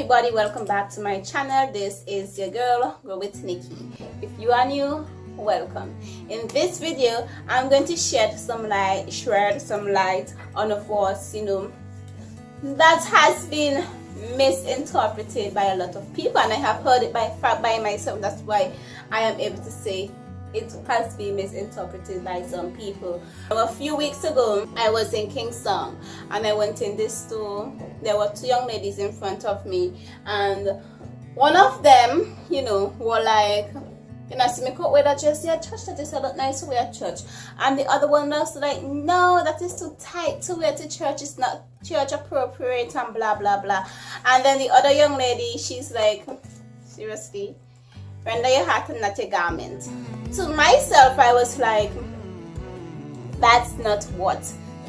everybody, welcome back to my channel. This is your girl Growwithniki. If you are new, welcome. In this video I'm going to shed some light on a verse that has been misinterpreted by a lot of people, and I have heard it by myself. That's why I am able to say it has been misinterpreted by some people. A few weeks ago I was in Kingstown and I went in this store. There were two young ladies in front of me, and one of them were like, see me coat wear that dress at church, that is a lot nice to wear at church. And the other one was like, no, that is too tight to wear to church, it's not church appropriate and blah blah blah. And then the other young lady, she's like, seriously, render your heart and not your garment. To myself, I was like, that's not what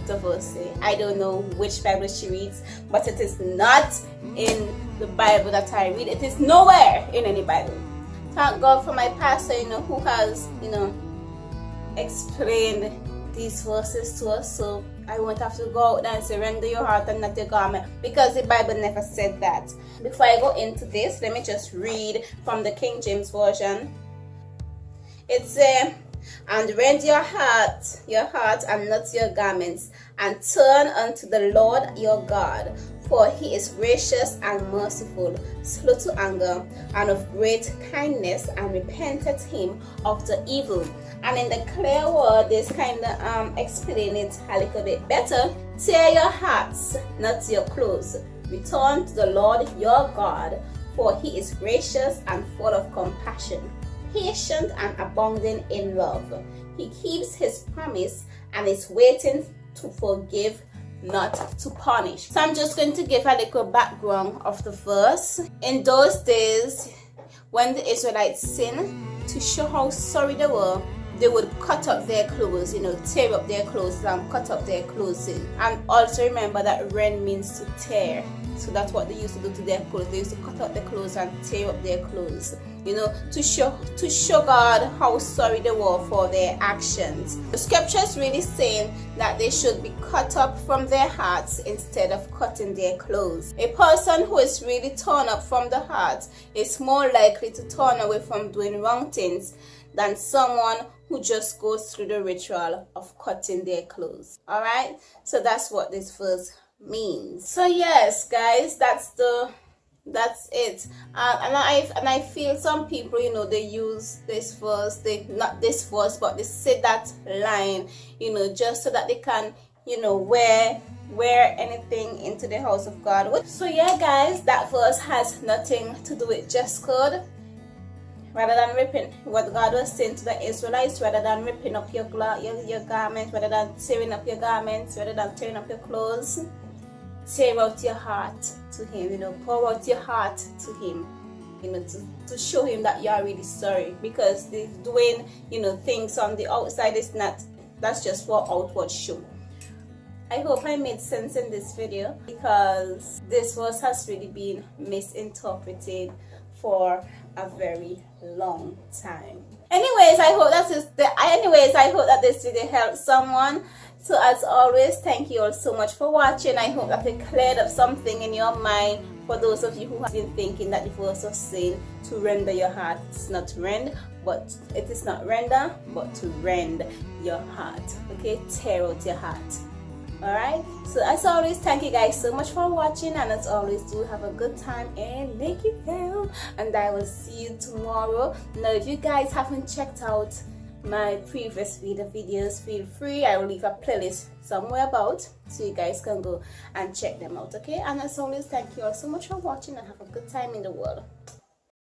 the verse say. I don't know which Bible she reads, but it is not in the Bible that I read. It is nowhere in any Bible. Thank God for my pastor, who has, explained these verses to us, so I won't have to go out and say, render your heart and not your garment, because the Bible never said that. Before I go into this, let me just read from the King James Version. It says, and rend your heart and not your garments, and turn unto the Lord your God, for he is gracious and merciful, slow to anger, and of great kindness, and repenteth him of the evil. And in the clear word, this kind of explain it a little bit better. Tear your hearts, not your clothes. Return to the Lord your God, for he is gracious and full of compassion, patient and abounding in love. He keeps his promise and is waiting to forgive, not to punish. So I'm just going to give a little background of the verse. In those days, when the Israelites sinned, to show how sorry they were, they would cut up their clothes, tear up their clothes and cut up their clothes. And also remember that rend means to tear. So that's what they used to do to their clothes. They used to cut up their clothes and tear up their clothes, to show God how sorry they were for their actions. The scripture is really saying that they should be cut up from their hearts instead of cutting their clothes. A person who is really torn up from the heart is more likely to turn away from doing wrong things than someone who just goes through the ritual of cutting their clothes. Alright, so that's what this verse means. So yes, guys, that's it. And I feel some people, they use this verse, not this verse, but they say that line, just so that they can, wear anything into the house of God. So yeah, guys, that verse has nothing to do with dress code. Rather than ripping, what God was saying to the Israelites, rather than ripping up your garment, rather than tearing up your garments, rather than tearing up your clothes, tear out your heart to him, pour out your heart to him, to show him that you are really sorry. Because doing, things on the outside is not, that's just for outward show. I hope I made sense in this video, because this verse has really been misinterpreted for a very long time. Anyways, I hope that this video helped someone. So as always, thank you all so much for watching. I hope that it cleared up something in your mind for those of you who have been thinking that the verse was saying to render your heart. It's not rend, but it is not render, but to rend your heart. Okay, tear out your heart. Alright, so as always, thank you guys so much for watching, and as always, do have a good time and make it well, and I will see you tomorrow. Now, if you guys haven't checked out my previous Veda videos, feel free. I will leave a playlist somewhere about, so you guys can go and check them out. Okay, and as always, thank you all so much for watching, and have a good time in the world.